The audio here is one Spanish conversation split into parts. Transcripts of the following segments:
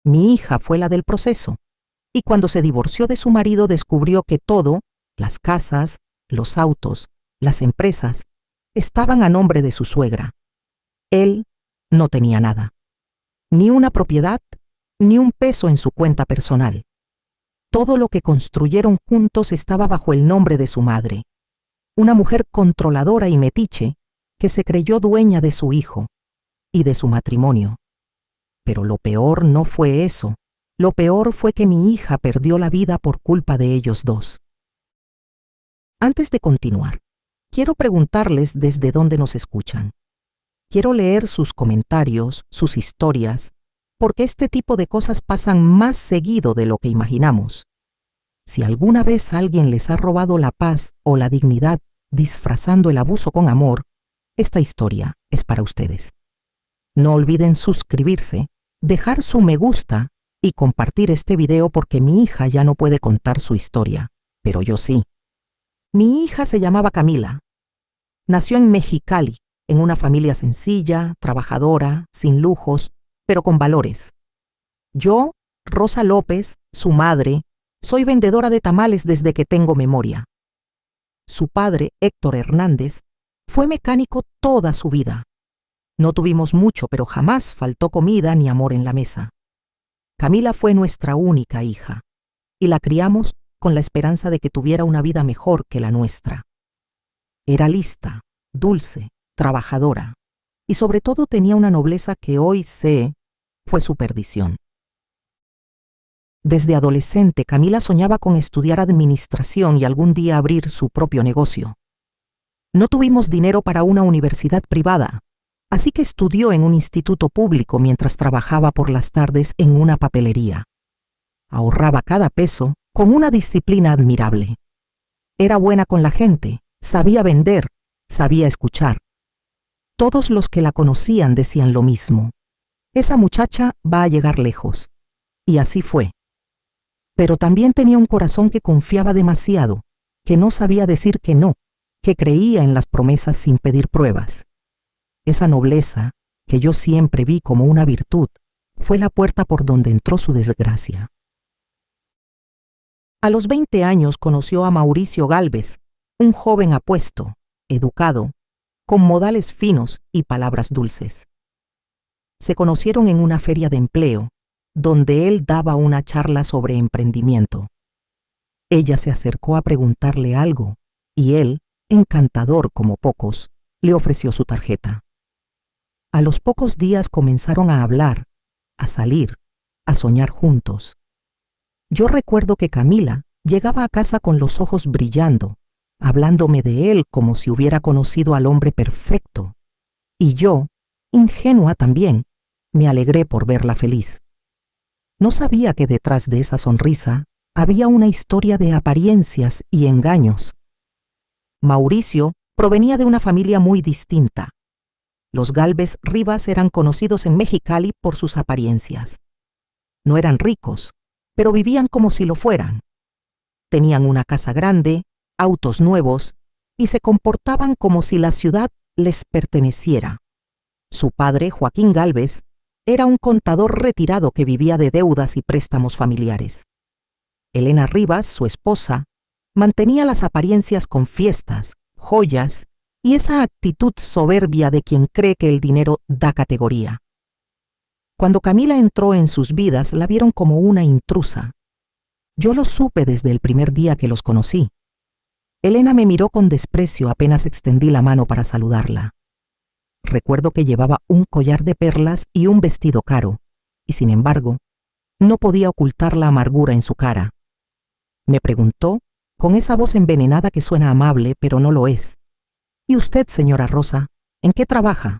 Mi hija fue la del proceso, y cuando se divorció de su marido descubrió que todo, las casas, los autos, las empresas, estaban a nombre de su suegra. Él no tenía nada, ni una propiedad, ni un peso en su cuenta personal. Todo lo que construyeron juntos estaba bajo el nombre de su madre, una mujer controladora y metiche que se creyó dueña de su hijo y de su matrimonio. Pero lo peor no fue eso. Lo peor fue que mi hija perdió la vida por culpa de ellos dos. Antes de continuar, quiero preguntarles desde dónde nos escuchan. Quiero leer sus comentarios, sus historias, porque este tipo de cosas pasan más seguido de lo que imaginamos. Si alguna vez alguien les ha robado la paz o la dignidad disfrazando el abuso con amor, esta historia es para ustedes. No olviden suscribirse, dejar su me gusta y compartir este video porque mi hija ya no puede contar su historia, pero yo sí. Mi hija se llamaba Camila. Nació en Mexicali, en una familia sencilla, trabajadora, sin lujos, pero con valores. Yo, Rosa López, su madre, soy vendedora de tamales desde que tengo memoria. Su padre, Héctor Hernández, fue mecánico toda su vida. No tuvimos mucho, pero jamás faltó comida ni amor en la mesa. Camila fue nuestra única hija, y la criamos con la esperanza de que tuviera una vida mejor que la nuestra. Era lista, dulce, trabajadora, y sobre todo tenía una nobleza que hoy sé fue su perdición. Desde adolescente, Camila soñaba con estudiar administración y algún día abrir su propio negocio. No tuvimos dinero para una universidad privada, así que estudió en un instituto público mientras trabajaba por las tardes en una papelería. Ahorraba cada peso con una disciplina admirable. Era buena con la gente, sabía vender, sabía escuchar. Todos los que la conocían decían lo mismo. Esa muchacha va a llegar lejos. Y así fue. Pero también tenía un corazón que confiaba demasiado, que no sabía decir que no, que creía en las promesas sin pedir pruebas. Esa nobleza, que yo siempre vi como una virtud, fue la puerta por donde entró su desgracia. A los 20 años conoció a Mauricio Gálvez, un joven apuesto, educado, con modales finos y palabras dulces. Se conocieron en una feria de empleo, donde él daba una charla sobre emprendimiento. Ella se acercó a preguntarle algo, y él, encantador como pocos, le ofreció su tarjeta. A los pocos días comenzaron a hablar, a salir, a soñar juntos. Yo recuerdo que Camila llegaba a casa con los ojos brillando, hablándome de él como si hubiera conocido al hombre perfecto. Y yo, ingenua también, me alegré por verla feliz. No sabía que detrás de esa sonrisa había una historia de apariencias y engaños. Mauricio provenía de una familia muy distinta. Los Gálvez Rivas eran conocidos en Mexicali por sus apariencias. No eran ricos, pero vivían como si lo fueran. Tenían una casa grande, autos nuevos, y se comportaban como si la ciudad les perteneciera. Su padre, Joaquín Gálvez, era un contador retirado que vivía de deudas y préstamos familiares. Elena Rivas, su esposa, mantenía las apariencias con fiestas, joyas y esa actitud soberbia de quien cree que el dinero da categoría. Cuando Camila entró en sus vidas, la vieron como una intrusa. Yo lo supe desde el primer día que los conocí. Elena me miró con desprecio apenas extendí la mano para saludarla. Recuerdo que llevaba un collar de perlas y un vestido caro, y sin embargo, no podía ocultar la amargura en su cara. Me preguntó, con esa voz envenenada que suena amable, pero no lo es. ¿Y usted, señora Rosa, en qué trabaja?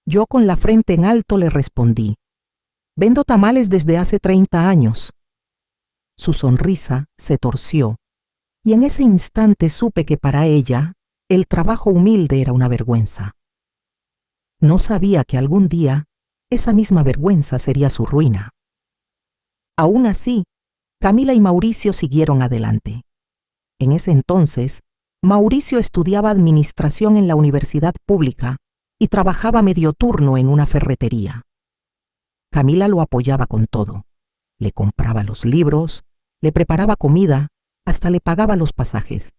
Yo con la frente en alto le respondí, vendo tamales desde hace 30 años. Su sonrisa se torció, y en ese instante supe que para ella el trabajo humilde era una vergüenza. No sabía que algún día esa misma vergüenza sería su ruina. Aún así, Camila y Mauricio siguieron adelante. En ese entonces, Mauricio estudiaba administración en la universidad pública y trabajaba medio turno en una ferretería. Camila lo apoyaba con todo. Le compraba los libros, le preparaba comida, hasta le pagaba los pasajes.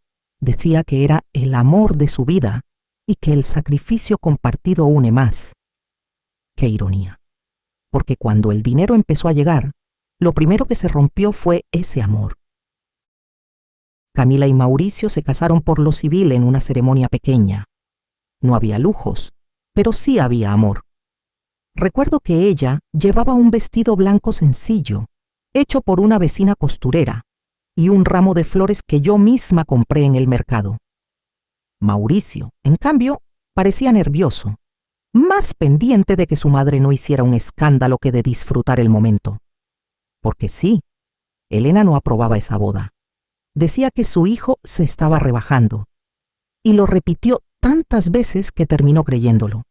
Decía que era el amor de su vida y que el sacrificio compartido une más. Qué ironía, porque cuando el dinero empezó a llegar, lo primero que se rompió fue ese amor. Camila y Mauricio se casaron por lo civil en una ceremonia pequeña. No había lujos, pero sí había amor. Recuerdo que ella llevaba un vestido blanco sencillo, hecho por una vecina costurera, y un ramo de flores que yo misma compré en el mercado. Mauricio, en cambio, parecía nervioso, más pendiente de que su madre no hiciera un escándalo que de disfrutar el momento. Porque sí, Elena no aprobaba esa boda. Decía que su hijo se estaba rebajando, y lo repitió tantas veces que terminó creyéndolo.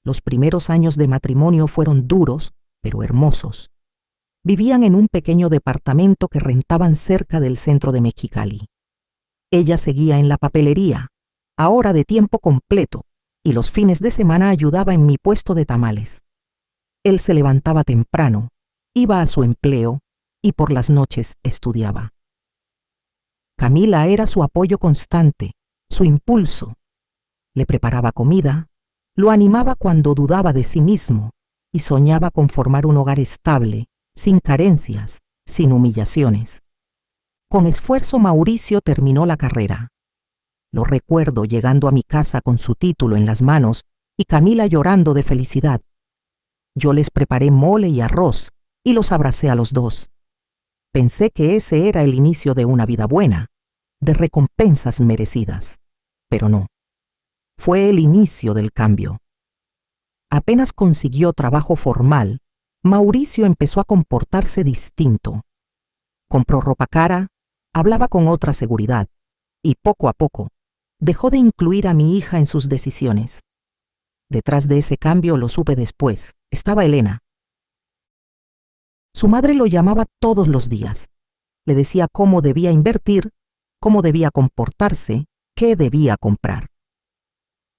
Los primeros años de matrimonio fueron duros, pero hermosos. Vivían en un pequeño departamento que rentaban cerca del centro de Mexicali. Ella seguía en la papelería, ahora de tiempo completo, y los fines de semana ayudaba en mi puesto de tamales. Él se levantaba temprano, iba a su empleo y por las noches estudiaba. Camila era su apoyo constante, su impulso. Le preparaba comida, lo animaba cuando dudaba de sí mismo y soñaba con formar un hogar estable, sin carencias, sin humillaciones. Con esfuerzo Mauricio terminó la carrera. Lo recuerdo llegando a mi casa con su título en las manos y Camila llorando de felicidad. Yo les preparé mole y arroz y los abracé a los dos. Pensé que ese era el inicio de una vida buena, de recompensas merecidas, pero no. Fue el inicio del cambio. Apenas consiguió trabajo formal, Mauricio empezó a comportarse distinto. Compró ropa cara, hablaba con otra seguridad y poco a poco dejó de incluir a mi hija en sus decisiones. Detrás de ese cambio, lo supe después, estaba Elena. Su madre lo llamaba todos los días. Le decía cómo debía invertir, cómo debía comportarse, qué debía comprar.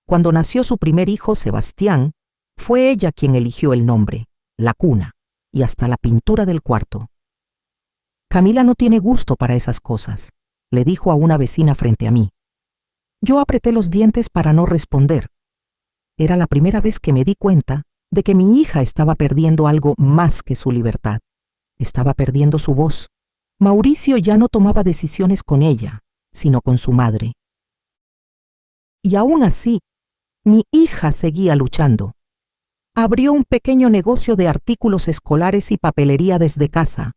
Cuando nació su primer hijo, Sebastián, fue ella quien eligió el nombre, la cuna y hasta la pintura del cuarto. Camila no tiene gusto para esas cosas, le dijo a una vecina frente a mí. Yo apreté los dientes para no responder. Era la primera vez que me di cuenta de que mi hija estaba perdiendo algo más que su libertad. Estaba perdiendo su voz. Mauricio ya no tomaba decisiones con ella, sino con su madre. Y aún así, mi hija seguía luchando. Abrió un pequeño negocio de artículos escolares y papelería desde casa.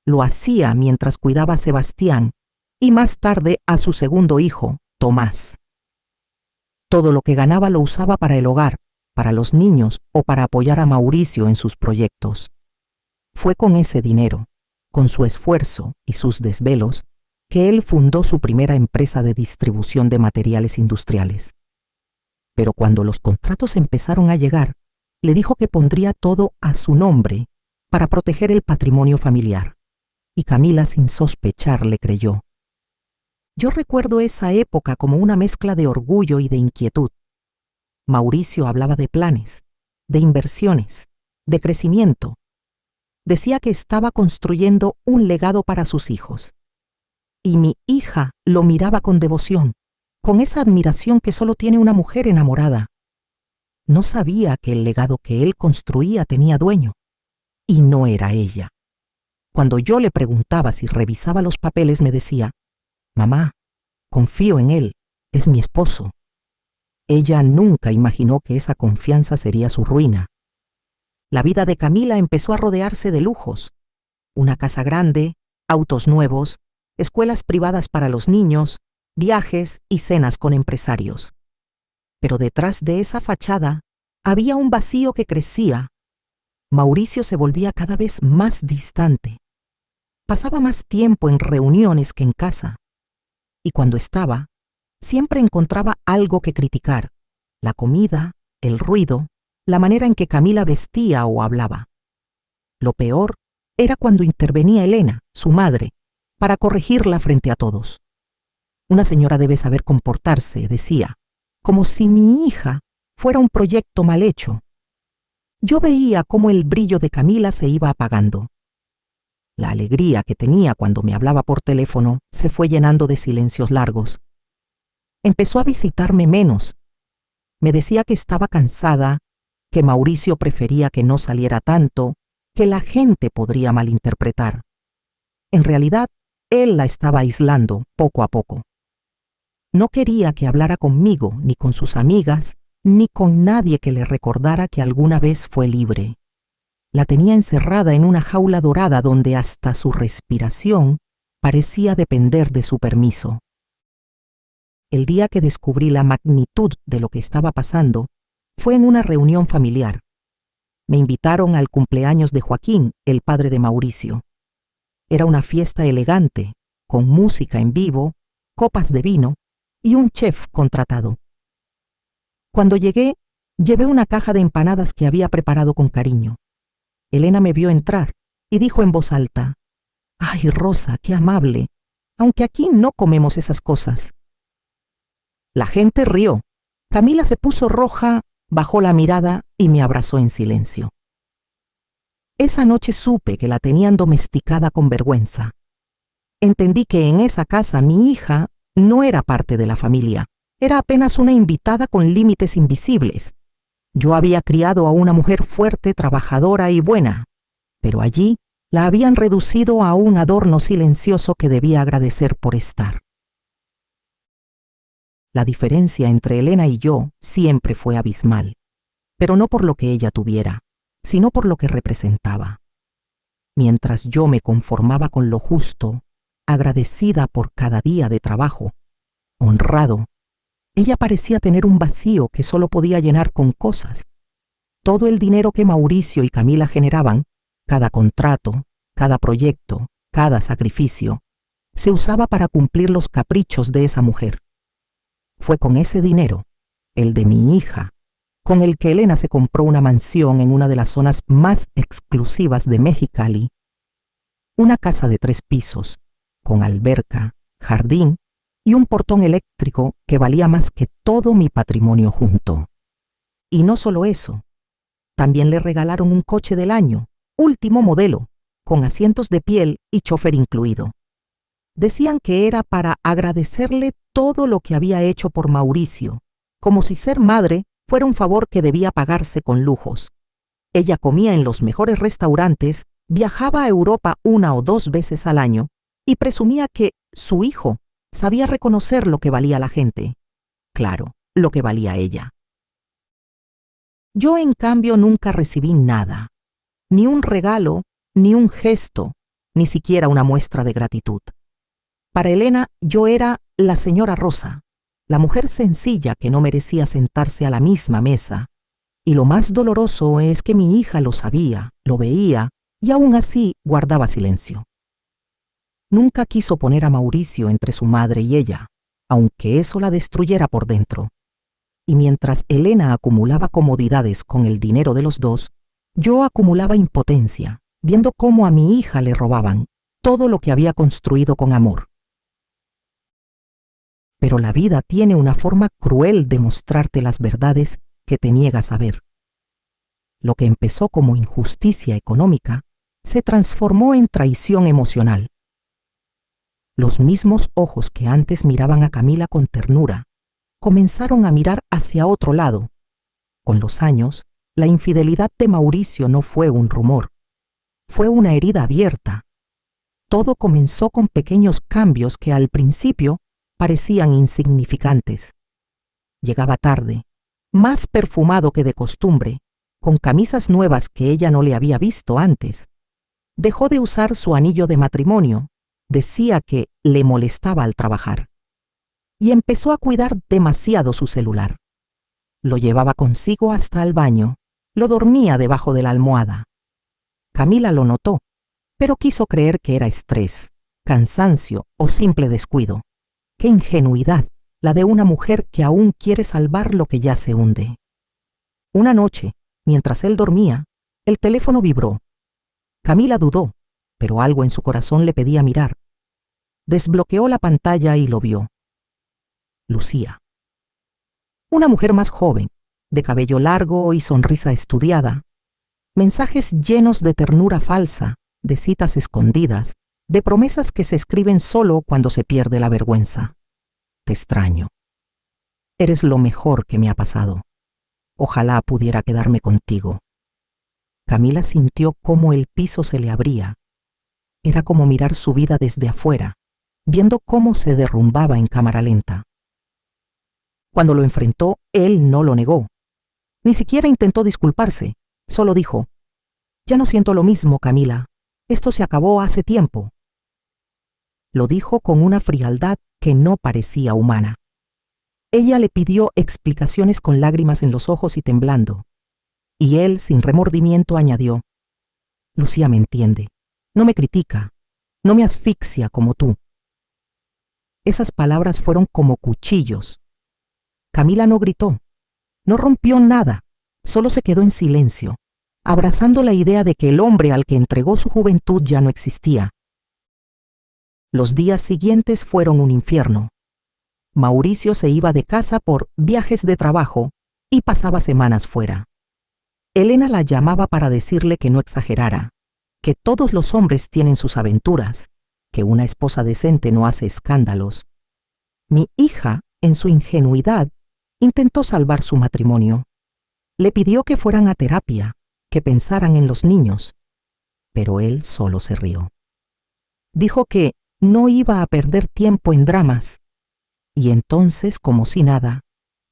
Lo hacía mientras cuidaba a Sebastián y más tarde a su segundo hijo, Tomás. Todo lo que ganaba lo usaba para el hogar, para los niños o para apoyar a Mauricio en sus proyectos. Fue con ese dinero, con su esfuerzo y sus desvelos, que él fundó su primera empresa de distribución de materiales industriales. Pero cuando los contratos empezaron a llegar, le dijo que pondría todo a su nombre para proteger el patrimonio familiar. Y Camila, sin sospechar, le creyó. Yo recuerdo esa época como una mezcla de orgullo y de inquietud. Mauricio hablaba de planes, de inversiones, de crecimiento. Decía que estaba construyendo un legado para sus hijos. Y mi hija lo miraba con devoción, con esa admiración que solo tiene una mujer enamorada. No sabía que el legado que él construía tenía dueño, y no era ella. Cuando yo le preguntaba si revisaba los papeles, me decía, «Mamá, confío en él, es mi esposo». Ella nunca imaginó que esa confianza sería su ruina. La vida de Camila empezó a rodearse de lujos. Una casa grande, autos nuevos, escuelas privadas para los niños, viajes y cenas con empresarios. Pero detrás de esa fachada había un vacío que crecía. Mauricio se volvía cada vez más distante. Pasaba más tiempo en reuniones que en casa. Y cuando estaba, siempre encontraba algo que criticar: la comida, el ruido, la manera en que Camila vestía o hablaba. Lo peor era cuando intervenía Elena, su madre, para corregirla frente a todos. Una señora debe saber comportarse, decía, como si mi hija fuera un proyecto mal hecho. yo veía cómo el brillo de Camila se iba apagando. La alegría que tenía cuando me hablaba por teléfono se fue llenando de silencios largos. Empezó a visitarme menos. Me decía que estaba cansada, que Mauricio prefería que no saliera tanto, que la gente podría malinterpretar. En realidad, él la estaba aislando poco a poco. No quería que hablara conmigo, ni con sus amigas, ni con nadie que le recordara que alguna vez fue libre. La tenía encerrada en una jaula dorada donde hasta su respiración parecía depender de su permiso. El día que descubrí la magnitud de lo que estaba pasando fue en una reunión familiar. Me invitaron al cumpleaños de Joaquín, el padre de Mauricio. Era una fiesta elegante, con música en vivo, copas de vino y un chef contratado. Cuando llegué, llevé una caja de empanadas que había preparado con cariño. Elena me vio entrar y dijo en voz alta: «Ay, Rosa, qué amable, aunque aquí no comemos esas cosas». La gente rió. Camila se puso roja, bajó la mirada y me abrazó en silencio. Esa noche supe que la tenían domesticada con vergüenza. Entendí que en esa casa mi hija no era parte de la familia, era apenas una invitada con límites invisibles. Yo había criado a una mujer fuerte, trabajadora y buena, pero allí la habían reducido a un adorno silencioso que debía agradecer por estar. La diferencia entre Elena y yo siempre fue abismal, pero no por lo que ella tuviera, sino por lo que representaba. Mientras yo me conformaba con lo justo, agradecida por cada día de trabajo, honrado, ella parecía tener un vacío que solo podía llenar con cosas. Todo el dinero que Mauricio y Camila generaban, cada contrato, cada proyecto, cada sacrificio, se usaba para cumplir los caprichos de esa mujer. Fue con ese dinero, el de mi hija, con el que Elena se compró una mansión en una de las zonas más exclusivas de Mexicali, una casa de 3 pisos, con alberca, jardín y un portón eléctrico que valía más que todo mi patrimonio junto. Y no solo eso, también le regalaron un coche del año, último modelo, con asientos de piel y chofer incluido. Decían que era para agradecerle todo lo que había hecho por Mauricio, como si ser madre fuera un favor que debía pagarse con lujos. Ella comía en los mejores restaurantes, viajaba a Europa 1 o 2 veces al año y presumía que su hijo sabía reconocer lo que valía la gente. Claro, lo que valía ella. Yo, en cambio, nunca recibí nada, ni un regalo, ni un gesto, ni siquiera una muestra de gratitud. Para Elena, yo era la señora Rosa, la mujer sencilla que no merecía sentarse a la misma mesa. Y lo más doloroso es que mi hija lo sabía, lo veía, y aún así guardaba silencio. Nunca quiso poner a Mauricio entre su madre y ella, aunque eso la destruyera por dentro. Y mientras Elena acumulaba comodidades con el dinero de los dos, yo acumulaba impotencia, viendo cómo a mi hija le robaban todo lo que había construido con amor. Pero la vida tiene una forma cruel de mostrarte las verdades que te niegas a ver. Lo que empezó como injusticia económica se transformó en traición emocional. Los mismos ojos que antes miraban a Camila con ternura comenzaron a mirar hacia otro lado. Con los años, la infidelidad de Mauricio no fue un rumor, fue una herida abierta. Todo comenzó con pequeños cambios que al principio parecían insignificantes. Llegaba tarde, más perfumado que de costumbre, con camisas nuevas que ella no le había visto antes. Dejó de usar su anillo de matrimonio, decía que le molestaba al trabajar. Y empezó a cuidar demasiado su celular. Lo llevaba consigo hasta el baño, lo dormía debajo de la almohada. Camila lo notó, pero quiso creer que era estrés, cansancio o simple descuido. ¡Qué ingenuidad la de una mujer que aún quiere salvar lo que ya se hunde! Una noche, mientras él dormía, el teléfono vibró. Camila dudó, pero algo en su corazón le pedía mirar. Desbloqueó la pantalla y lo vio. Lucía. Una mujer más joven, de cabello largo y sonrisa estudiada, mensajes llenos de ternura falsa, de citas escondidas, de promesas que se escriben solo cuando se pierde la vergüenza. Te extraño. Eres lo mejor que me ha pasado. Ojalá pudiera quedarme contigo. Camila sintió cómo el piso se le abría. Era como mirar su vida desde afuera, viendo cómo se derrumbaba en cámara lenta. Cuando lo enfrentó, él no lo negó. Ni siquiera intentó disculparse. Solo dijo: «Ya no siento lo mismo, Camila. Esto se acabó hace tiempo». Lo dijo con una frialdad que no parecía humana. Ella le pidió explicaciones con lágrimas en los ojos y temblando. Y él, sin remordimiento, añadió: «Lucía me entiende. No me critica. No me asfixia como tú». Esas palabras fueron como cuchillos. Camila no gritó, no rompió nada, solo se quedó en silencio, abrazando la idea de que el hombre al que entregó su juventud ya no existía. Los días siguientes fueron un infierno. Mauricio se iba de casa por viajes de trabajo y pasaba semanas fuera. Elena la llamaba para decirle que no exagerara, que todos los hombres tienen sus aventuras, que una esposa decente no hace escándalos. Mi hija, en su ingenuidad, intentó salvar su matrimonio. Le pidió que fueran a terapia, que pensaran en los niños, pero él solo se rió. Dijo que no iba a perder tiempo en dramas, y entonces, como si nada,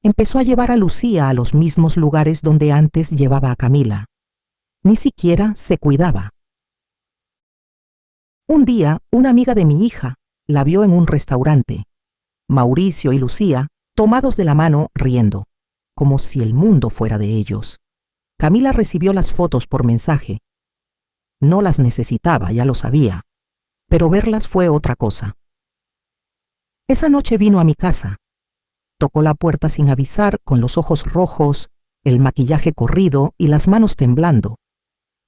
empezó a llevar a Lucía a los mismos lugares donde antes llevaba a Camila. Ni siquiera se cuidaba. Un día, una amiga de mi hija la vio en un restaurante. Mauricio y Lucía, tomados de la mano, riendo, como si el mundo fuera de ellos. Camila recibió las fotos por mensaje. No las necesitaba, ya lo sabía, pero verlas fue otra cosa. Esa noche vino a mi casa. Tocó la puerta sin avisar, con los ojos rojos, el maquillaje corrido y las manos temblando.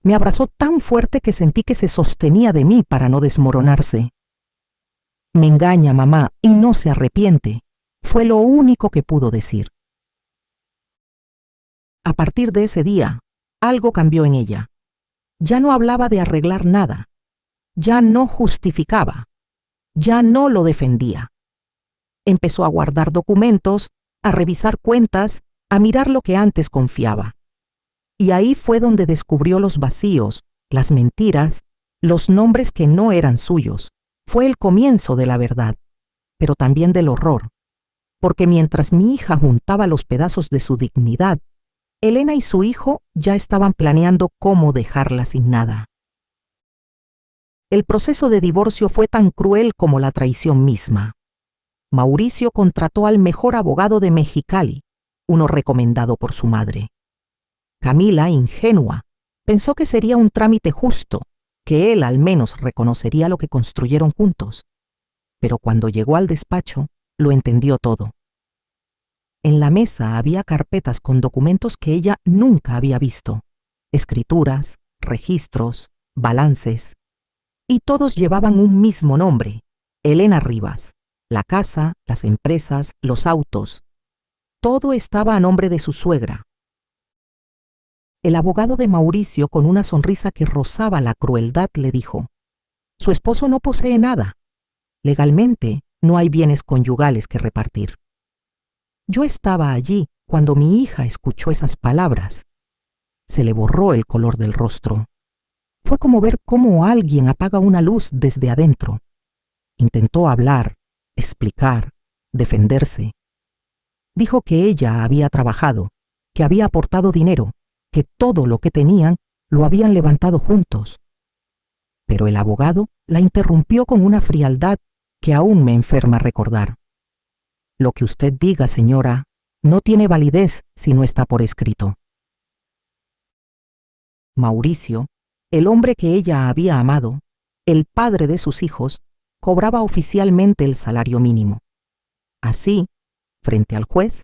Me abrazó tan fuerte que sentí que se sostenía de mí para no desmoronarse. «Me engaña, mamá, y no se arrepiente», fue lo único que pudo decir. A partir de ese día, algo cambió en ella. Ya no hablaba de arreglar nada. Ya no justificaba. Ya no lo defendía. Empezó a guardar documentos, a revisar cuentas, a mirar lo que antes confiaba. Y ahí fue donde descubrió los vacíos, las mentiras, los nombres que no eran suyos. Fue el comienzo de la verdad, pero también del horror. Porque mientras mi hija juntaba los pedazos de su dignidad, Elena y su hijo ya estaban planeando cómo dejarla sin nada. El proceso de divorcio fue tan cruel como la traición misma. Mauricio contrató al mejor abogado de Mexicali, uno recomendado por su madre. Camila, ingenua, pensó que sería un trámite justo, que él al menos reconocería lo que construyeron juntos. Pero cuando llegó al despacho, lo entendió todo. En la mesa había carpetas con documentos que ella nunca había visto, escrituras, registros, balances, y todos llevaban un mismo nombre: Elena Rivas. La casa, las empresas, los autos, todo estaba a nombre de su suegra. El abogado de Mauricio, con una sonrisa que rozaba la crueldad, le dijo: «Su esposo no posee nada. Legalmente, no hay bienes conyugales que repartir». Yo estaba allí cuando mi hija escuchó esas palabras. Se le borró el color del rostro. Fue como ver cómo alguien apaga una luz desde adentro. Intentó hablar, explicar, defenderse. Dijo que ella había trabajado, que había aportado dinero, que todo lo que tenían lo habían levantado juntos. Pero el abogado la interrumpió con una frialdad que aún me enferma recordar. «Lo que usted diga, señora, no tiene validez si no está por escrito». Mauricio, el hombre que ella había amado, el padre de sus hijos, cobraba oficialmente el salario mínimo. Así, frente al juez,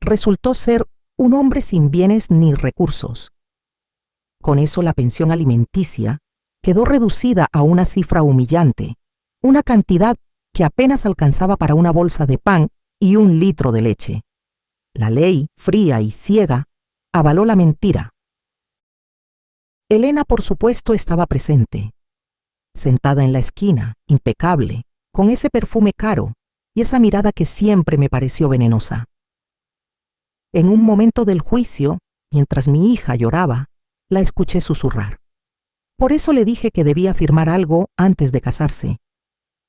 resultó ser un hombre sin bienes ni recursos. Con eso la pensión alimenticia quedó reducida a una cifra humillante, una cantidad que apenas alcanzaba para una bolsa de pan y 1 litro de leche. La ley, fría y ciega, avaló la mentira. Elena, por supuesto, estaba presente, sentada en la esquina, impecable, con ese perfume caro y esa mirada que siempre me pareció venenosa. En un momento del juicio, mientras mi hija lloraba, la escuché susurrar. Por eso le dije que debía firmar algo antes de casarse.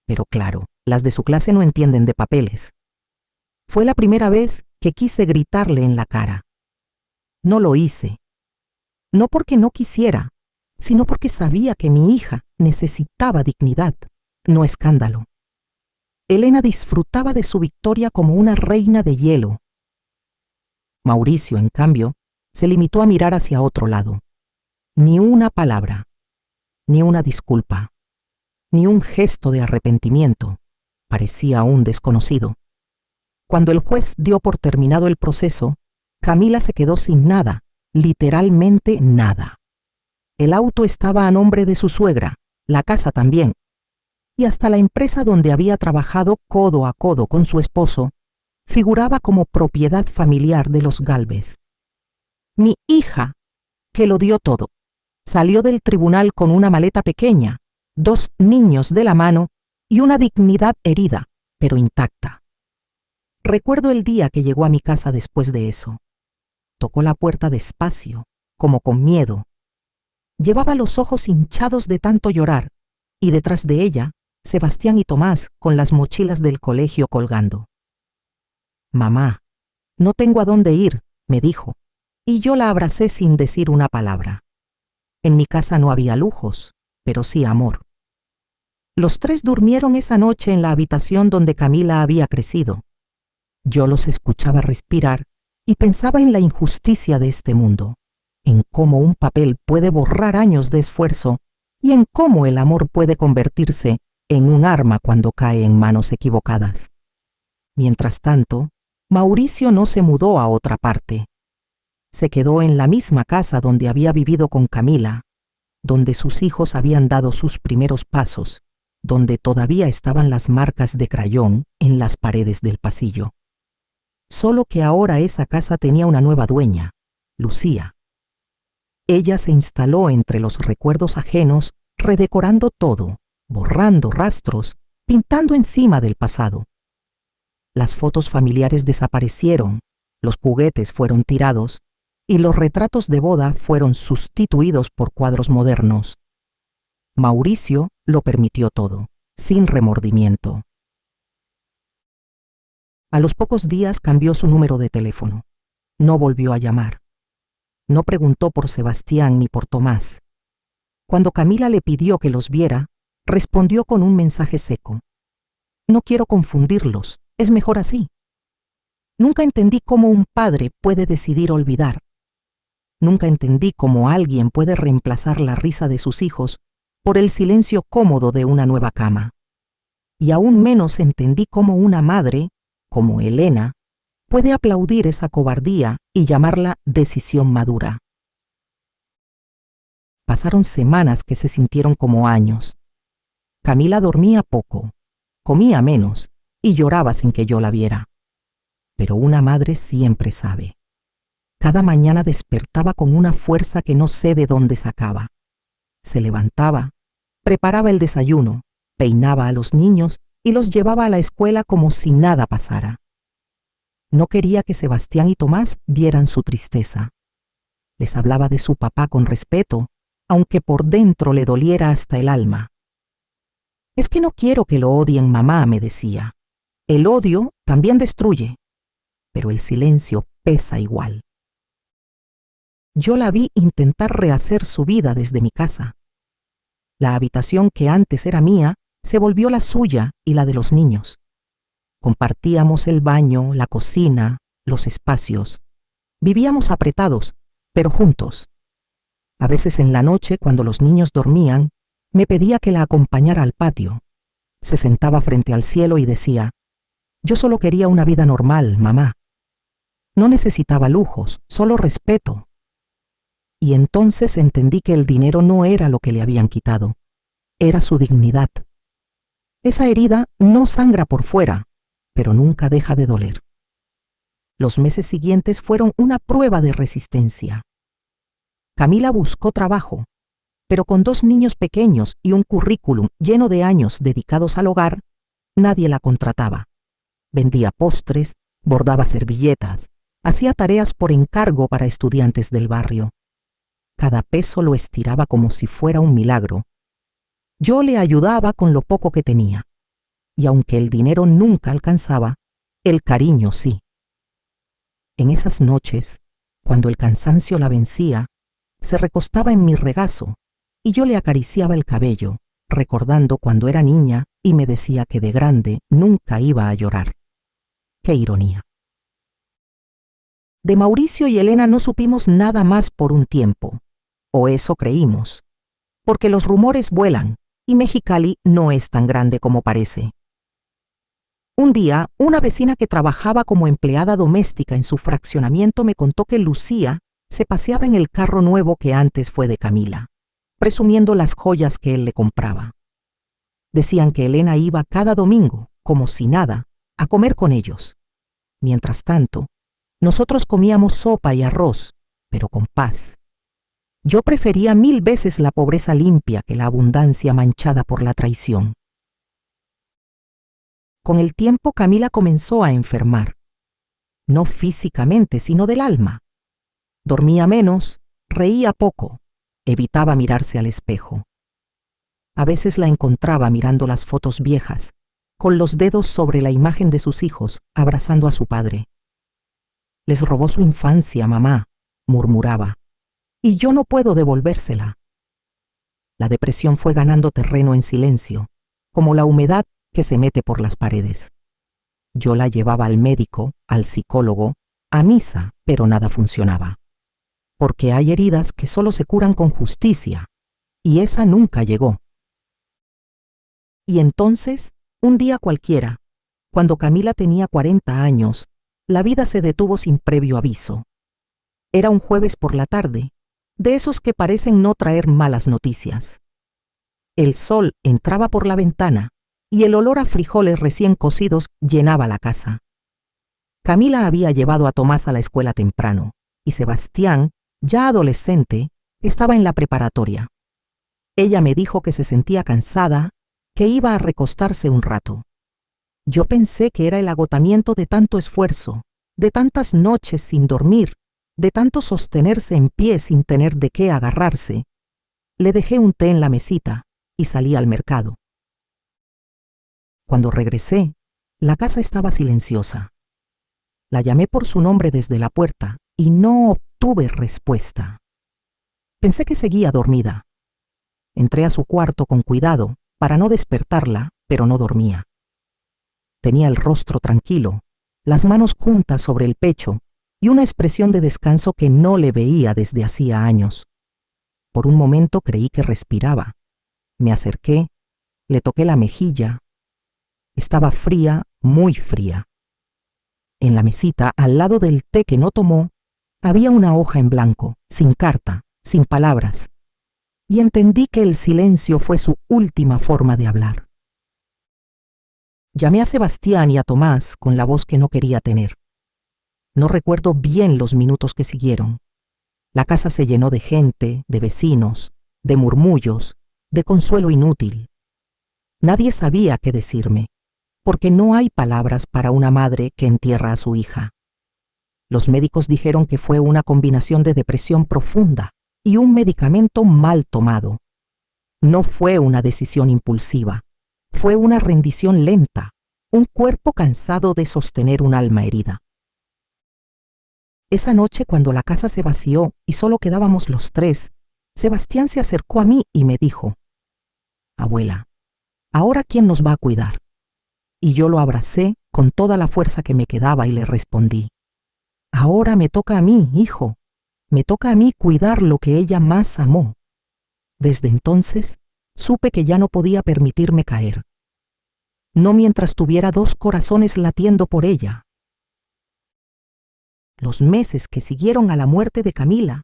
Pero claro, las de su clase no entienden de papeles. Fue la primera vez que quise gritarle en la cara. No lo hice. No porque no quisiera, sino porque sabía que mi hija necesitaba dignidad, no escándalo. Elena disfrutaba de su victoria como una reina de hielo. Mauricio, en cambio, se limitó a mirar hacia otro lado. Ni una palabra, ni una disculpa, ni un gesto de arrepentimiento. Parecía un desconocido. Cuando el juez dio por terminado el proceso, Camila se quedó sin nada, literalmente nada. El auto estaba a nombre de su suegra, la casa también, y hasta la empresa donde había trabajado codo a codo con su esposo figuraba como propiedad familiar de los Gálvez. Mi hija, que lo dio todo, salió del tribunal con una maleta pequeña, 2 niños de la mano y una dignidad herida, pero intacta. Recuerdo el día que llegó a mi casa después de eso. Tocó la puerta despacio, como con miedo. Llevaba los ojos hinchados de tanto llorar, y detrás de ella, Sebastián y Tomás con las mochilas del colegio colgando. «Mamá, no tengo a dónde ir», me dijo, y yo la abracé sin decir una palabra. En mi casa no había lujos, pero sí amor. Los 3 durmieron esa noche en la habitación donde Camila había crecido. Yo los escuchaba respirar y pensaba en la injusticia de este mundo, en cómo un papel puede borrar años de esfuerzo y en cómo el amor puede convertirse en un arma cuando cae en manos equivocadas. Mientras tanto, Mauricio no se mudó a otra parte. Se quedó en la misma casa donde había vivido con Camila, donde sus hijos habían dado sus primeros pasos, donde todavía estaban las marcas de crayón en las paredes del pasillo. Solo que ahora esa casa tenía una nueva dueña, Lucía. Ella se instaló entre los recuerdos ajenos, redecorando todo, borrando rastros, pintando encima del pasado. Las fotos familiares desaparecieron, los juguetes fueron tirados y los retratos de boda fueron sustituidos por cuadros modernos. Mauricio lo permitió todo, sin remordimiento. A los pocos días cambió su número de teléfono. No volvió a llamar. No preguntó por Sebastián ni por Tomás. Cuando Camila le pidió que los viera, respondió con un mensaje seco. «No quiero confundirlos, es mejor así». Nunca entendí cómo un padre puede decidir olvidar. Nunca entendí cómo alguien puede reemplazar la risa de sus hijos por el silencio cómodo de una nueva cama. Y aún menos entendí cómo una madre, como Elena, puede aplaudir esa cobardía y llamarla decisión madura. Pasaron semanas que se sintieron como años. Camila dormía poco, comía menos y lloraba sin que yo la viera. Pero una madre siempre sabe. Cada mañana despertaba con una fuerza que no sé de dónde sacaba. Se levantaba, preparaba el desayuno, peinaba a los niños y los llevaba a la escuela como si nada pasara. No quería que Sebastián y Tomás vieran su tristeza. Les hablaba de su papá con respeto, aunque por dentro le doliera hasta el alma. «Es que no quiero que lo odien, mamá», me decía. «El odio también destruye, pero el silencio pesa igual». Yo la vi intentar rehacer su vida desde mi casa. La habitación que antes era mía se volvió la suya y la de los niños. Compartíamos el baño, la cocina, los espacios. Vivíamos apretados, pero juntos. A veces en la noche, cuando los niños dormían, me pedía que la acompañara al patio. Se sentaba frente al cielo y decía: «Yo solo quería una vida normal, mamá. No necesitaba lujos, solo respeto». Y entonces entendí que el dinero no era lo que le habían quitado, era su dignidad. Esa herida no sangra por fuera, pero nunca deja de doler. Los meses siguientes fueron una prueba de resistencia. Camila buscó trabajo, pero con 2 niños pequeños y un currículum lleno de años dedicados al hogar, nadie la contrataba. Vendía postres, bordaba servilletas, hacía tareas por encargo para estudiantes del barrio. Cada peso lo estiraba como si fuera un milagro. Yo le ayudaba con lo poco que tenía, y aunque el dinero nunca alcanzaba, el cariño sí. En esas noches, cuando el cansancio la vencía, se recostaba en mi regazo y yo le acariciaba el cabello, recordando cuando era niña y me decía que de grande nunca iba a llorar. ¡Qué ironía! De Mauricio y Elena no supimos nada más por un tiempo, o eso creímos, porque los rumores vuelan y Mexicali no es tan grande como parece. Un día, una vecina que trabajaba como empleada doméstica en su fraccionamiento me contó que Lucía se paseaba en el carro nuevo que antes fue de Camila, presumiendo las joyas que él le compraba. Decían que Elena iba cada domingo, como si nada, a comer con ellos. Mientras tanto, nosotros comíamos sopa y arroz, pero con paz. Yo prefería 1000 veces la pobreza limpia que la abundancia manchada por la traición. Con el tiempo Camila comenzó a enfermar, no físicamente, sino del alma. Dormía menos, reía poco, evitaba mirarse al espejo. A veces la encontraba mirando las fotos viejas, con los dedos sobre la imagen de sus hijos, abrazando a su padre. Les robó su infancia, mamá, murmuraba, y yo no puedo devolvérsela. La depresión fue ganando terreno en silencio, como la humedad que se mete por las paredes. Yo la llevaba al médico, al psicólogo, a misa, pero nada funcionaba. Porque hay heridas que solo se curan con justicia, y esa nunca llegó. Y entonces, un día cualquiera, cuando Camila tenía 40 años, la vida se detuvo sin previo aviso. Era un jueves por la tarde, de esos que parecen no traer malas noticias. El sol entraba por la ventana y el olor a frijoles recién cocidos llenaba la casa. Camila había llevado a Tomás a la escuela temprano, y Sebastián, ya adolescente, estaba en la preparatoria. Ella me dijo que se sentía cansada, que iba a recostarse un rato. Yo pensé que era el agotamiento de tanto esfuerzo, de tantas noches sin dormir, de tanto sostenerse en pie sin tener de qué agarrarse. Le dejé un té en la mesita y salí al mercado. Cuando regresé, la casa estaba silenciosa. La llamé por su nombre desde la puerta y no obtuve respuesta. Pensé que seguía dormida. Entré a su cuarto con cuidado para no despertarla, pero no dormía. Tenía el rostro tranquilo, las manos juntas sobre el pecho y una expresión de descanso que no le veía desde hacía años. Por un momento creí que respiraba. Me acerqué, le toqué la mejilla. Estaba fría, muy fría. En la mesita, al lado del té que no tomó, había una hoja en blanco, sin carta, sin palabras. Y entendí que el silencio fue su última forma de hablar. Llamé a Sebastián y a Tomás con la voz que no quería tener. No recuerdo bien los minutos que siguieron. La casa se llenó de gente, de vecinos, de murmullos, de consuelo inútil. Nadie sabía qué decirme, porque no hay palabras para una madre que entierra a su hija. Los médicos dijeron que fue una combinación de depresión profunda y un medicamento mal tomado. No fue una decisión impulsiva, fue una rendición lenta, un cuerpo cansado de sostener un alma herida. Esa noche, cuando la casa se vació y solo quedábamos los 3, Sebastián se acercó a mí y me dijo: «Abuela, ¿ahora quién nos va a cuidar?». Y yo lo abracé con toda la fuerza que me quedaba y le respondí: «Ahora me toca a mí, hijo. Me toca a mí cuidar lo que ella más amó». Desde entonces, supe que ya no podía permitirme caer. No mientras tuviera 2 corazones latiendo por ella. Los meses que siguieron a la muerte de Camila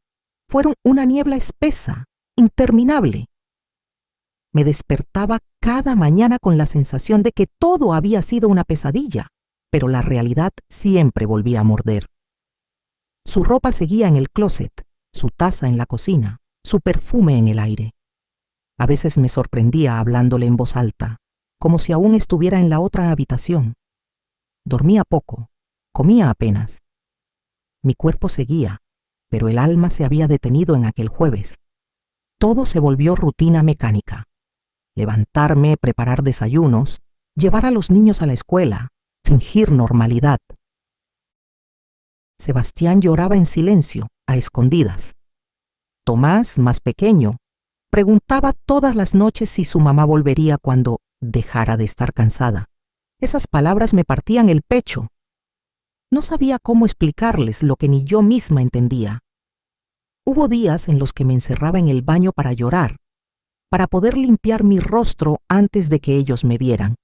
fueron una niebla espesa, interminable. Me despertaba cada mañana con la sensación de que todo había sido una pesadilla, pero la realidad siempre volvía a morder. Su ropa seguía en el closet su taza en la cocina, su perfume en el aire. A veces me sorprendía hablándole en voz alta, como si aún estuviera en la otra habitación. Dormía poco, comía apenas. Mi cuerpo seguía, pero el alma se había detenido en aquel jueves. Todo se volvió rutina mecánica. Levantarme, preparar desayunos, llevar a los niños a la escuela, fingir normalidad. Sebastián lloraba en silencio, a escondidas. Tomás, más pequeño, preguntaba todas las noches si su mamá volvería cuando dejara de estar cansada. Esas palabras me partían el pecho. No sabía cómo explicarles lo que ni yo misma entendía. Hubo días en los que me encerraba en el baño para llorar, para poder limpiar mi rostro antes de que ellos me vieran,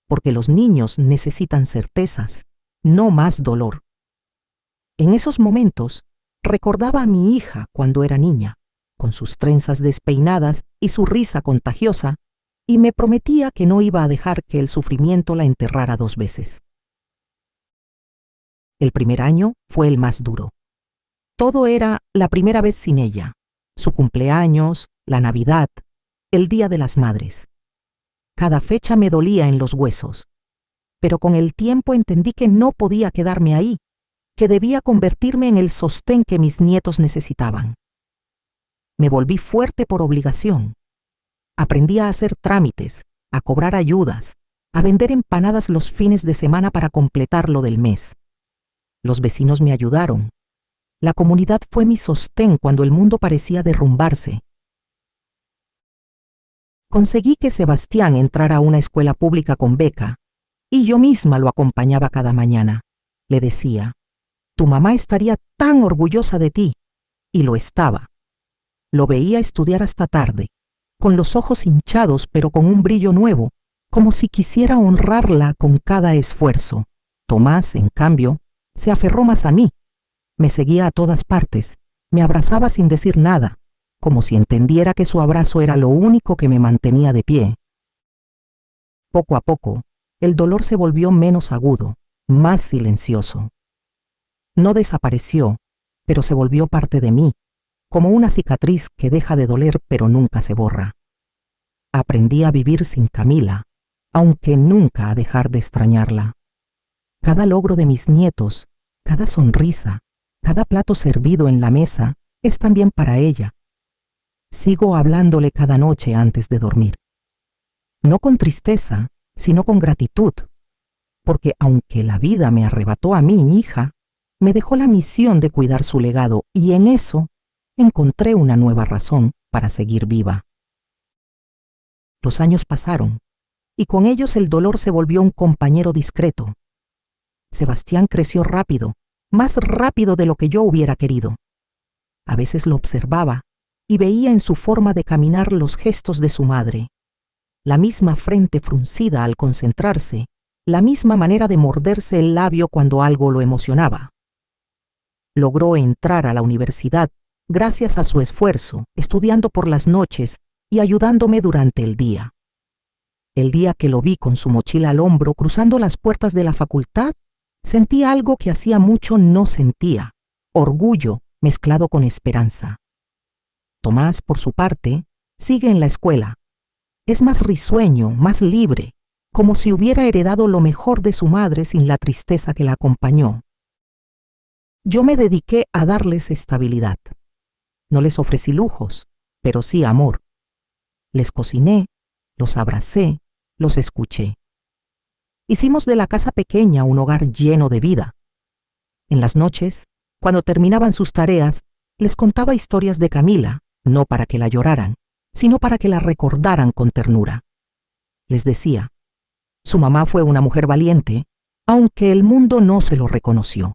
porque los niños necesitan certezas, no más dolor. En esos momentos, recordaba a mi hija cuando era niña, con sus trenzas despeinadas y su risa contagiosa, y me prometía que no iba a dejar que el sufrimiento la enterrara 2 veces. El primer año fue el más duro. Todo era la primera vez sin ella, su cumpleaños, la Navidad, el Día de las Madres. Cada fecha me dolía en los huesos, pero con el tiempo entendí que no podía quedarme ahí, que debía convertirme en el sostén que mis nietos necesitaban. Me volví fuerte por obligación. Aprendí a hacer trámites, a cobrar ayudas, a vender empanadas los fines de semana para completar lo del mes. Los vecinos me ayudaron. La comunidad fue mi sostén cuando el mundo parecía derrumbarse. Conseguí que Sebastián entrara a una escuela pública con beca, y yo misma lo acompañaba cada mañana. Le decía, «Tu mamá estaría tan orgullosa de ti», y lo estaba. Lo veía estudiar hasta tarde, con los ojos hinchados pero con un brillo nuevo, como si quisiera honrarla con cada esfuerzo. Tomás, en cambio, se aferró más a mí. Me seguía a todas partes, me abrazaba sin decir nada, como si entendiera que su abrazo era lo único que me mantenía de pie. Poco a poco, el dolor se volvió menos agudo, más silencioso. No desapareció, pero se volvió parte de mí, como una cicatriz que deja de doler pero nunca se borra. Aprendí a vivir sin Camila, aunque nunca a dejar de extrañarla. Cada logro de mis nietos, cada sonrisa, cada plato servido en la mesa es también para ella. Sigo hablándole cada noche antes de dormir. No con tristeza, sino con gratitud, porque aunque la vida me arrebató a mi hija, me dejó la misión de cuidar su legado y en eso encontré una nueva razón para seguir viva. Los años pasaron y con ellos el dolor se volvió un compañero discreto. Sebastián creció rápido, más rápido de lo que yo hubiera querido. A veces lo observaba y veía en su forma de caminar los gestos de su madre, la misma frente fruncida al concentrarse, la misma manera de morderse el labio cuando algo lo emocionaba. Logró entrar a la universidad gracias a su esfuerzo, estudiando por las noches y ayudándome durante el día. El día que lo vi con su mochila al hombro cruzando las puertas de la facultad, sentí algo que hacía mucho no sentía, orgullo mezclado con esperanza. Tomás, por su parte, sigue en la escuela. Es más risueño, más libre, como si hubiera heredado lo mejor de su madre sin la tristeza que la acompañó. Yo me dediqué a darles estabilidad. No les ofrecí lujos, pero sí amor. Les cociné, los abracé, los escuché. Hicimos de la casa pequeña un hogar lleno de vida. En las noches, cuando terminaban sus tareas, les contaba historias de Camila, no para que la lloraran, sino para que la recordaran con ternura. Les decía, su mamá fue una mujer valiente, aunque el mundo no se lo reconoció.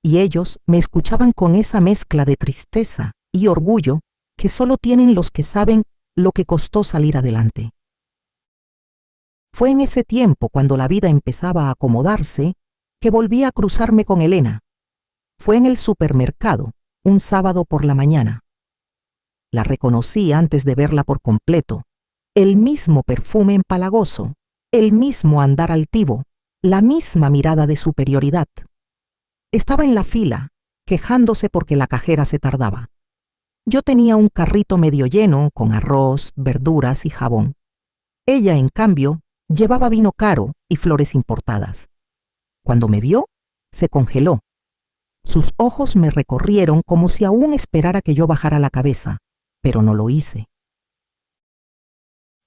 Y ellos me escuchaban con esa mezcla de tristeza y orgullo que solo tienen los que saben lo que costó salir adelante. Fue en ese tiempo, cuando la vida empezaba a acomodarse, que volví a cruzarme con Elena. Fue en el supermercado, un sábado por la mañana. La reconocí antes de verla por completo. El mismo perfume empalagoso, el mismo andar altivo, la misma mirada de superioridad. Estaba en la fila, quejándose porque la cajera se tardaba. Yo tenía un carrito medio lleno con arroz, verduras y jabón. Ella, en cambio, llevaba vino caro y flores importadas. Cuando me vio, se congeló. Sus ojos me recorrieron como si aún esperara que yo bajara la cabeza, pero no lo hice.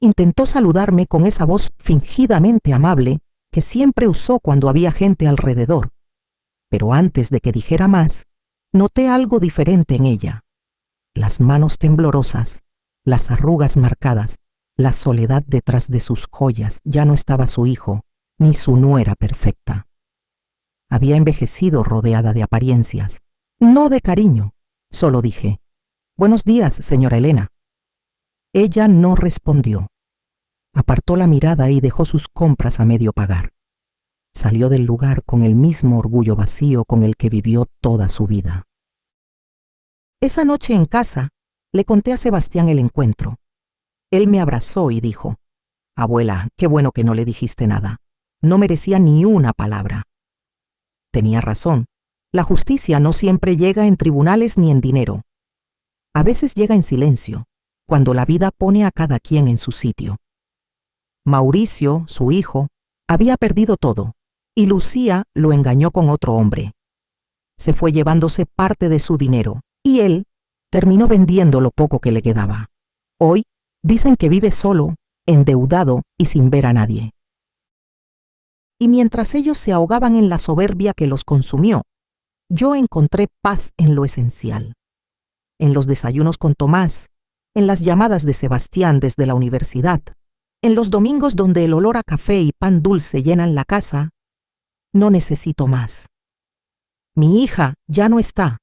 Intentó saludarme con esa voz fingidamente amable que siempre usó cuando había gente alrededor, pero antes de que dijera más, noté algo diferente en ella. Las manos temblorosas, las arrugas marcadas, la soledad detrás de sus joyas. Ya no estaba su hijo, ni su nuera perfecta. Había envejecido rodeada de apariencias, no de cariño. Solo dije, «Buenos días, señora Elena». Ella no respondió. Apartó la mirada y dejó sus compras a medio pagar. Salió del lugar con el mismo orgullo vacío con el que vivió toda su vida. Esa noche en casa, le conté a Sebastián el encuentro. Él me abrazó y dijo, «Abuela, qué bueno que no le dijiste nada. No merecía ni una palabra». Tenía razón. La justicia no siempre llega en tribunales ni en dinero. A veces llega en silencio, cuando la vida pone a cada quien en su sitio. Mauricio, su hijo, había perdido todo, y Lucía lo engañó con otro hombre. Se fue llevándose parte de su dinero, y él terminó vendiendo lo poco que le quedaba. Hoy dicen que vive solo, endeudado y sin ver a nadie. Y mientras ellos se ahogaban en la soberbia que los consumió, yo encontré paz en lo esencial. En los desayunos con Tomás, en las llamadas de Sebastián desde la universidad, en los domingos donde el olor a café y pan dulce llenan la casa, no necesito más. Mi hija ya no está,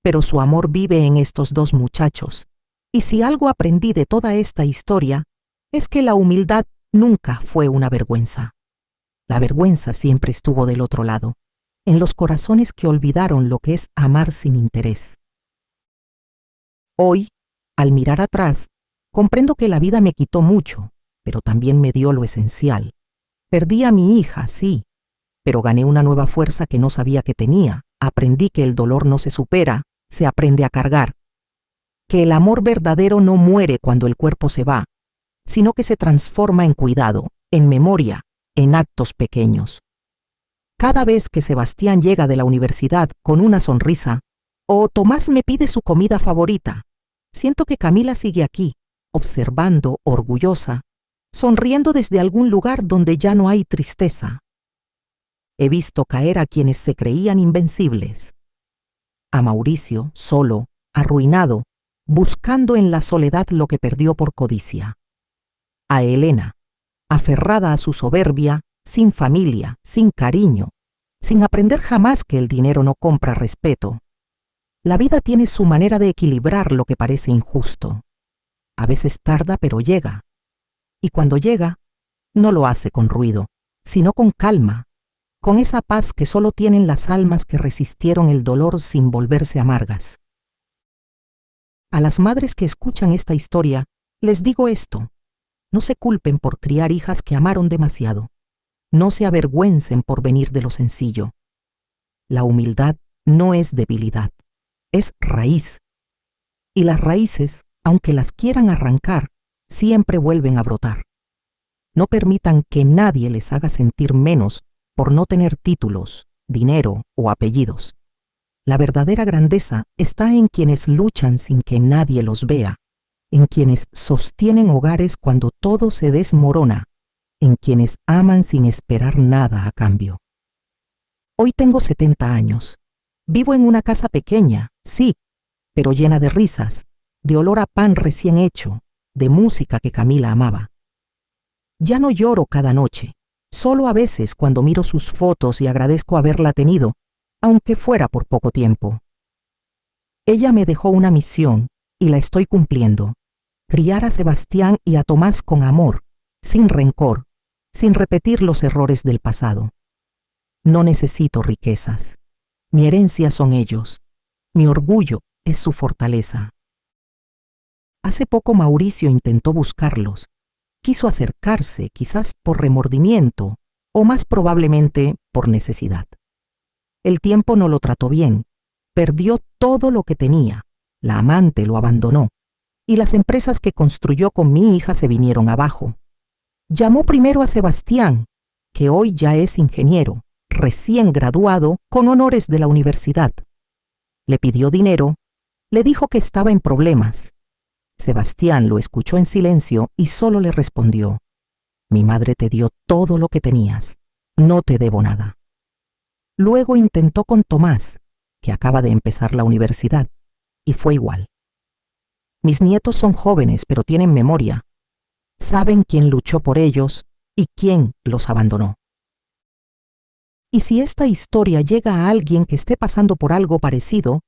pero su amor vive en estos dos muchachos, y si algo aprendí de toda esta historia, es que la humildad nunca fue una vergüenza. La vergüenza siempre estuvo del otro lado, en los corazones que olvidaron lo que es amar sin interés. Hoy, al mirar atrás, comprendo que la vida me quitó mucho, pero también me dio lo esencial. Perdí a mi hija, sí, pero gané una nueva fuerza que no sabía que tenía. Aprendí que el dolor no se supera, se aprende a cargar. Que el amor verdadero no muere cuando el cuerpo se va, sino que se transforma en cuidado, en memoria, en actos pequeños. Cada vez que Sebastián llega de la universidad con una sonrisa, o Tomás me pide su comida favorita, siento que Camila sigue aquí, observando, orgullosa, sonriendo desde algún lugar donde ya no hay tristeza. He visto caer a quienes se creían invencibles. A Mauricio, solo, arruinado, buscando en la soledad lo que perdió por codicia. A Elena, aferrada a su soberbia, sin familia, sin cariño, sin aprender jamás que el dinero no compra respeto. La vida tiene su manera de equilibrar lo que parece injusto. A veces tarda, pero llega. Y cuando llega, no lo hace con ruido, sino con calma, con esa paz que solo tienen las almas que resistieron el dolor sin volverse amargas. A las madres que escuchan esta historia, les digo esto: no se culpen por criar hijas que amaron demasiado. No se avergüencen por venir de lo sencillo. La humildad no es debilidad, es raíz. Y las raíces, aunque las quieran arrancar, siempre vuelven a brotar. No permitan que nadie les haga sentir menos por no tener títulos, dinero o apellidos. La verdadera grandeza está en quienes luchan sin que nadie los vea, en quienes sostienen hogares cuando todo se desmorona, en quienes aman sin esperar nada a cambio. Hoy tengo 70 años. Vivo en una casa pequeña, sí, pero llena de risas, de olor a pan recién hecho, de música que Camila amaba. Ya no lloro cada noche, solo a veces cuando miro sus fotos y agradezco haberla tenido, aunque fuera por poco tiempo. Ella me dejó una misión y la estoy cumpliendo: criar a Sebastián y a Tomás con amor, sin rencor, sin repetir los errores del pasado. No necesito riquezas. Mi herencia son ellos. Mi orgullo es su fortaleza. Hace poco Mauricio intentó buscarlos. Quiso acercarse, quizás por remordimiento, o más probablemente por necesidad. El tiempo no lo trató bien, perdió todo lo que tenía, la amante lo abandonó, y las empresas que construyó con mi hija se vinieron abajo. Llamó primero a Sebastián, que hoy ya es ingeniero, recién graduado con honores de la universidad. Le pidió dinero, le dijo que estaba en problemas. Sebastián lo escuchó en silencio y solo le respondió: mi madre te dio todo lo que tenías, no te debo nada. Luego intentó con Tomás, que acaba de empezar la universidad, y fue igual. Mis nietos son jóvenes, pero tienen memoria. Saben quién luchó por ellos y quién los abandonó. Y si esta historia llega a alguien que esté pasando por algo parecido,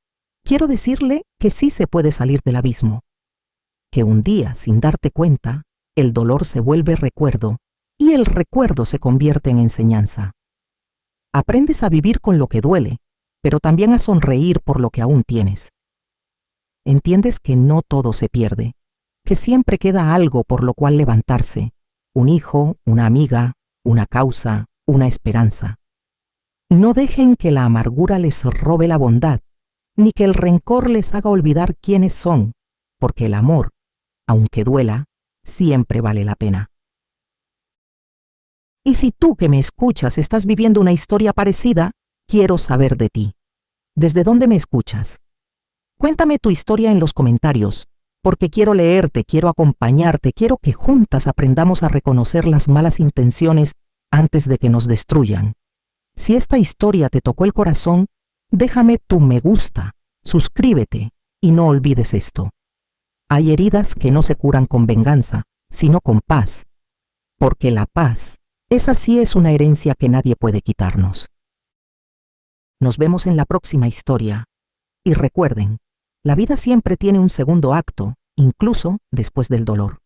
quiero decirle que sí se puede salir del abismo. Que un día, sin darte cuenta, el dolor se vuelve recuerdo y el recuerdo se convierte en enseñanza. Aprendes a vivir con lo que duele, pero también a sonreír por lo que aún tienes. Entiendes que no todo se pierde, que siempre queda algo por lo cual levantarse: un hijo, una amiga, una causa, una esperanza. No dejen que la amargura les robe la bondad, ni que el rencor les haga olvidar quiénes son, porque el amor, aunque duela, siempre vale la pena. Y si tú que me escuchas estás viviendo una historia parecida, quiero saber de ti. ¿Desde dónde me escuchas? Cuéntame tu historia en los comentarios, porque quiero leerte, quiero acompañarte, quiero que juntas aprendamos a reconocer las malas intenciones antes de que nos destruyan. Si esta historia te tocó el corazón, déjame tu me gusta, suscríbete y no olvides esto. Hay heridas que no se curan con venganza, sino con paz, porque la paz, esa sí es una herencia que nadie puede quitarnos. Nos vemos en la próxima historia. Y recuerden, la vida siempre tiene un segundo acto, incluso después del dolor.